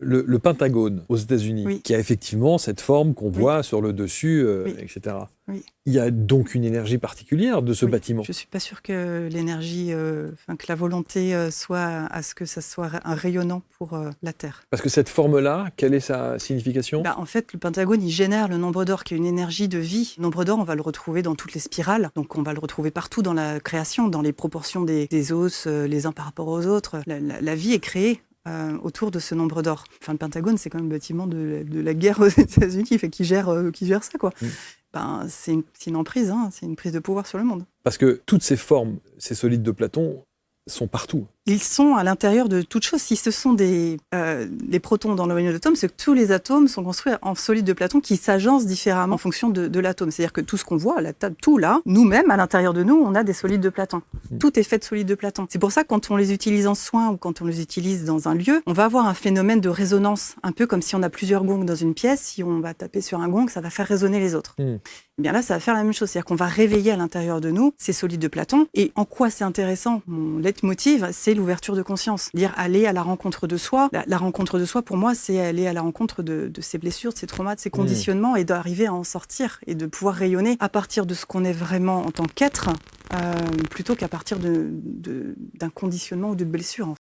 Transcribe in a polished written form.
Le Pentagone aux États-Unis, Oui. qui a effectivement cette forme qu'on Oui. voit sur le dessus, Oui. etc. Oui. Il y a donc une énergie particulière de ce Oui. bâtiment. Je ne suis pas sûre que l'énergie, que la volonté soit à ce que ça soit un rayonnant pour la Terre. Parce que cette forme-là, quelle est sa signification ? En fait, le Pentagone, il génère le nombre d'or, qui est une énergie de vie. Le nombre d'or, on va le retrouver dans toutes les spirales. Donc, on va le retrouver partout dans la création, dans les proportions des os, les uns par rapport aux autres. La vie est créée autour de ce nombre d'or. Enfin, le Pentagone, c'est quand même le bâtiment de la guerre aux États-Unis, qui gère ça, quoi. C'est une emprise, c'est une prise de pouvoir sur le monde. Parce que toutes ces formes, ces solides de Platon, sont partout. Ils sont à l'intérieur de toute chose. Si ce sont des protons dans le noyau d'atome, c'est que tous les atomes sont construits en solides de Platon qui s'agencent différemment en fonction de l'atome. C'est-à-dire que tout ce qu'on voit à la table, tout là, nous-mêmes, à l'intérieur de nous, on a des solides de Platon. Tout est fait de solides de Platon. C'est pour ça que quand on les utilise en soins ou quand on les utilise dans un lieu, on va avoir un phénomène de résonance, un peu comme si on a plusieurs gongs dans une pièce. Si on va taper sur un gong, ça va faire résonner les autres. Et bien là, ça va faire la même chose. C'est-à-dire qu'on va réveiller à l'intérieur de nous ces solides de Platon. Et en quoi c'est intéressant ? Mon leitmotiv, c'est l'ouverture de conscience. Dire aller à la rencontre de soi. La rencontre de soi, pour moi, c'est aller à la rencontre de ses blessures, de ses traumas, de ses conditionnements et d'arriver à en sortir et de pouvoir rayonner à partir de ce qu'on est vraiment en tant qu'être, plutôt qu'à partir d'un conditionnement ou de blessure.